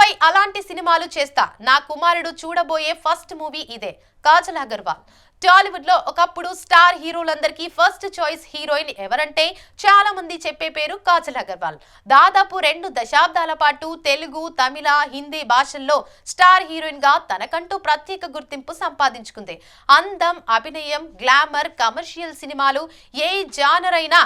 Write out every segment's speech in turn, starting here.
ఇకపై అలాంటి సినిమాలు చేస్తా. నా కుమారుడు చూడబోయే ఫస్ట్ మూవీ ఇదే. కాజల్ అగర్వాల్. టాలీవుడ్ లో ఒకప్పుడు స్టార్ హీరోలందరికీ ఫస్ట్ చాయిస్ హీరోయిన్ ఎవరంటే చాలా మంది చెప్పే పేరు కాజల్ అగర్వాల్. దాదాపు 2 దశాబ్దాల పాటు తెలుగు, తమిళ, హిందీ భాషల్లో స్టార్ హీరోయిన్ గా తనకంటూ ప్రత్యేక గుర్తింపు సంపాదించుకుంది. అందం, అభినయం, గ్లామర్, కమర్షియల్ సినిమాలు ఏ జానర్ అయినా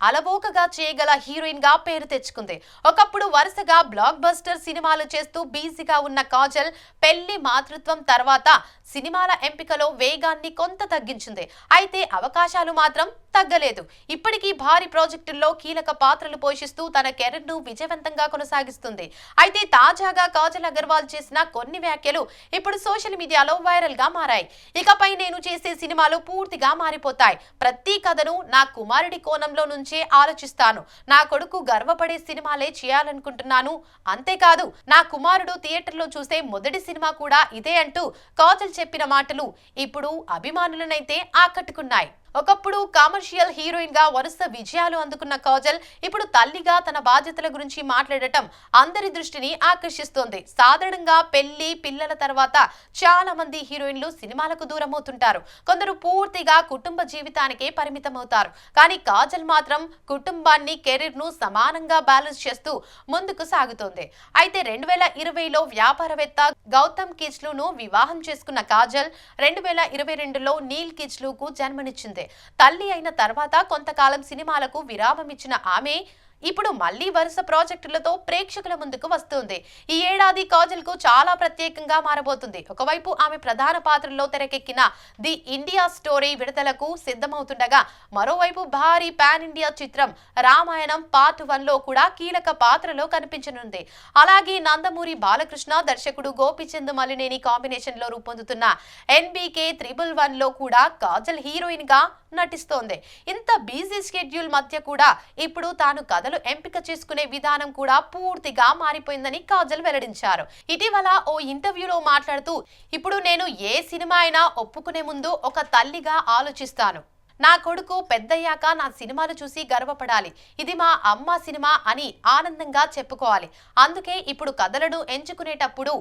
అలవోకగా చేయగల హీరోయిన్ గా పేరు తెచ్చుకుంది. ఒకప్పుడు వరుసగా బ్లాక్ బస్టర్ సినిమాలు చేస్తూ బిజీగా ఉన్న కాజల్ పెళ్లి, మాతృత్వం తర్వాత సినిమాల ఎంపికలో వేగాన్ని కొంత తగ్గించింది. అయితే అవకాశాలు మాత్రం తగ్గలేదు. ఇప్పటికీ భారీ ప్రాజెక్టుల్లో కీలక పాత్రలు పోషిస్తూ తన కెరీర్ ను విజయవంతంగా కొనసాగిస్తుంది. అయితే తాజాగా కాజల్ అగర్వాల్ చేసిన కొన్ని వ్యాఖ్యలు ఇప్పుడు సోషల్ మీడియాలో వైరల్ గా మారాయి. ఇకపై నేను చేసే సినిమాలు పూర్తిగా మారిపోతాయి. ప్రతి కథను నా కుమారుడి కోణంలో నుంచే ఆలోచిస్తాను. నా కొడుకు గర్వపడే సినిమాలే చేయాలనుకుంటున్నాను. అంతేకాదు, నా కుమారుడు థియేటర్లో చూసే మొదటి సినిమా కూడా ఇదే అంటూ కాజల్ చెప్పిన మాటలు ఇప్పుడు అభిమానులనైతే ఆకట్టుకున్నాయి. ఒకప్పుడు కమర్షియల్ హీరోయిన్ గా వరుస విజయాలు అందుకున్న కాజల్ ఇప్పుడు తల్లిగా తన బాధ్యతల గురించి మాట్లాడటం అందరి దృష్టిని ఆకర్షిస్తోంది. సాధారణంగా పెళ్లి, పిల్లల తర్వాత చాలా మంది హీరోయిన్లు సినిమాలకు దూరమవుతుంటారు. కొందరు పూర్తిగా కుటుంబ జీవితానికే పరిమితమవుతారు. కానీ కాజల్ మాత్రం కుటుంబాన్ని, కెరీర్ ను సమానంగా బ్యాలెన్స్ చేస్తూ ముందుకు సాగుతోంది. అయితే 2020లో వ్యాపారవేత్త గౌతమ్ కిచ్లూను వివాహం చేసుకున్న కాజల్ 2022లో నీల్ కిచ్లూకు జన్మనిచ్చింది. తల్లి అయిన తర్వాత కొంతకాలం సినిమాలకు విరామం ఇచ్చిన ఆమె ఇప్పుడు మళ్లీ వరుస ప్రాజెక్టులతో ప్రేక్షకుల ముందుకు వస్తుంది. ఈ ఏడాది కాజల్ కు చాలా ప్రత్యేకంగా మారబోతుంది. ఒకవైపు ఆమె ప్రధాన పాత్రలో తెరకెక్కిన ది ఇండియా స్టోరీ విడుదలకు సిద్ధమవుతుండగా, మరోవైపు భారీ పాన్ ఇండియా చిత్రం రామాయణం పార్ట్ 1లో కూడా కీలక పాత్రలో కనిపించనుంది. అలాగే నందమూరి బాలకృష్ణ, దర్శకుడు గోపీచంద్ మలినేని కాంబినేషన్ లో రూపొందుతున్న NBK 111లో కూడా కాజల్ హీరోయిన్ గా నటిస్తోంది. ఇంత బిజీ షెడ్యూల్ మధ్య కూడా ఇప్పుడు తాను కథలు ఎంపిక చేసుకునే విధానం కూడా పూర్తిగా మారిపోయిందని కాజల్ వెల్లడించారు. ఇటీవల ఓ ఇంటర్వ్యూలో మాట్లాడుతూ, ఇప్పుడు నేను ఏ సినిమా అయినా ఒప్పుకునే ముందు ఒక తల్లిగా ఆలోచిస్తాను. నా కొడుకు పెద్దయ్యాక నా సినిమాలు చూసి గర్వపడాలి. ఇది మా అమ్మ సినిమా అని ఆనందంగా చెప్పుకోవాలి. అందుకే ఇప్పుడు కథలను ఎంచుకునేటప్పుడు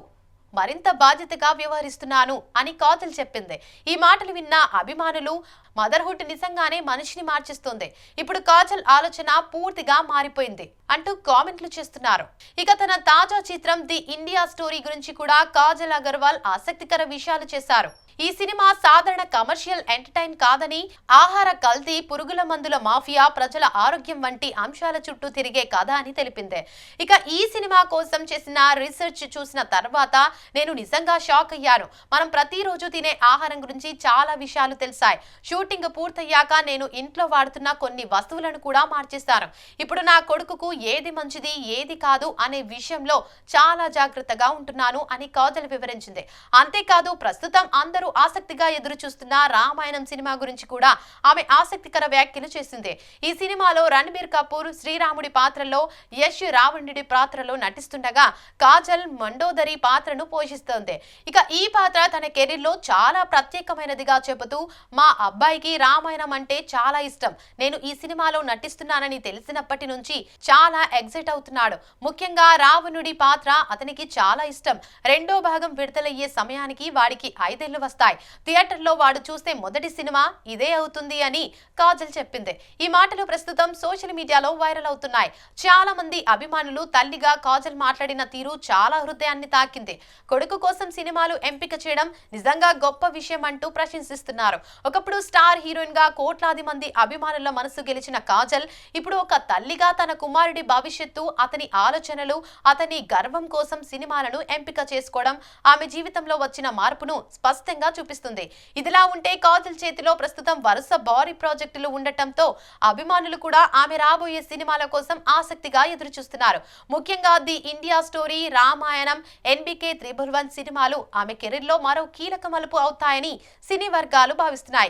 మరింత బాధ్యతగా వ్యవహరిస్తున్నాను అని కాజల్ చెప్పింది. ఈ మాటలు విన్న అభిమానులు, మదర్హుడ్ నిజంగానే మనిషిని మార్చేస్తుంది. ఇప్పుడు కాజల్ ఆలోచన పూర్తిగా మారిపోయింది అంటూ కామెంట్లు చేస్తున్నారు. ఇక తన తాజా చిత్రం ది ఇండియా స్టోరీ గురించి కూడా కాజల్ అగర్వాల్ ఆసక్తికర విషయాలు చేశారు. ఈ సినిమా సాధారణ కమర్షియల్ ఎంటర్టైన్ కాదని, ఆహార కల్తీ, పురుగుల మందుల మాఫియా, ప్రజల ఆరోగ్యం వంటి అంశాల చుట్టూ తిరిగే కథ అని తెలిపింది. ఇక ఈ సినిమా కోసం చేసిన రీసెర్చ్ చూసిన తర్వాత నేను నిజంగా షాక్ అయ్యాను. మనం ప్రతిరోజు తినే ఆహారం గురించి చాలా విషయాలు తెలిసాయి. షూటింగ్ పూర్తయ్యాక నేను ఇంట్లో వాడుతున్న కొన్ని వస్తువులను కూడా మార్చేశాను. ఇప్పుడు నా కొడుకుకు ఏది మంచిది, ఏది కాదు అనే విషయంలో చాలా జాగ్రత్తగా ఉంటున్నాను అని కాజల్ వివరించింది. అంతేకాదు, ప్రస్తుతం అందరూ ఆసక్తిగా ఎదురు చూస్తున్న రామాయణం సినిమా గురించి కూడా ఆమె ఆసక్తికర వ్యాఖ్యలు చేసింది. ఈ సినిమాలో రణబీర్ కపూర్ శ్రీరాముడి పాత్రలో, యశ్ రావణుడి పాత్రలో నటిస్తుండగా కాజల్ మండోదరి పాత్రను పోషిస్తోంది. ఇక ఈ పాత్ర తన కెరీర్ లో చాలా ప్రత్యేకమైనదిగా చెబుతూ, మా అబ్బాయికి రామాయణం అంటే చాలా ఇష్టం. నేను ఈ సినిమాలో నటిస్తున్నానని తెలిసినప్పటి నుంచి చాలా ఎగ్జైట్ అవుతున్నాడు. ముఖ్యంగా రావణుడి పాత్ర అతనికి చాలా ఇష్టం. 2వ భాగం విడుదలయ్యే సమయానికి వాడికి 5 ఏళ్లు వస్తాయి. థియేటర్లో వాడు చూస్తే మొదటి సినిమా ఇదే అవుతుంది అని కాజల్ చెప్పింది. ఈ మాటలు ప్రస్తుతం సోషల్ మీడియాలో వైరల్ అవుతున్నాయి. చాలా మంది అభిమానులు తల్లిగా కాజల్ మాట్లాడిన తీరు చాలా హృదయాన్ని తాకింది. కొడుకు కోసం సినిమాలు ఎంపిక చేయడం నిజంగా గొప్ప విషయం అంటూ ప్రశంసిస్తున్నారు. ఒకప్పుడు స్టార్ హీరోయిన్ గా కోట్లాది మంది అభిమానుల మనసు గెలిచిన కాజల్ ఇప్పుడు ఒక తల్లిగా తన కుమారుడి భవిష్యత్తు, అతని ఆలోచనలు, అతని గర్వం కోసం సినిమాలను ఎంపిక చేసుకోవడం ఆమె జీవితంలో వచ్చిన మార్పును స్పష్టంగా చూపిస్తుంది. ఇదిలా ఉంటే కాజల్ చేతిలో ప్రస్తుతం వరుస భారీ ప్రాజెక్టులు ఉండటంతో అభిమానులు కూడా ఆమె రాబోయే సినిమాల కోసం ఆసక్తిగా ఎదురు చూస్తున్నారు. ముఖ్యంగా the India story, Ramayanam, NBK 111 సినిమాలు ఆమె కెరీర్ లో మరో కీలక మలుపు అవుతాయని సినీ వర్గాలు భావిస్తున్నాయి.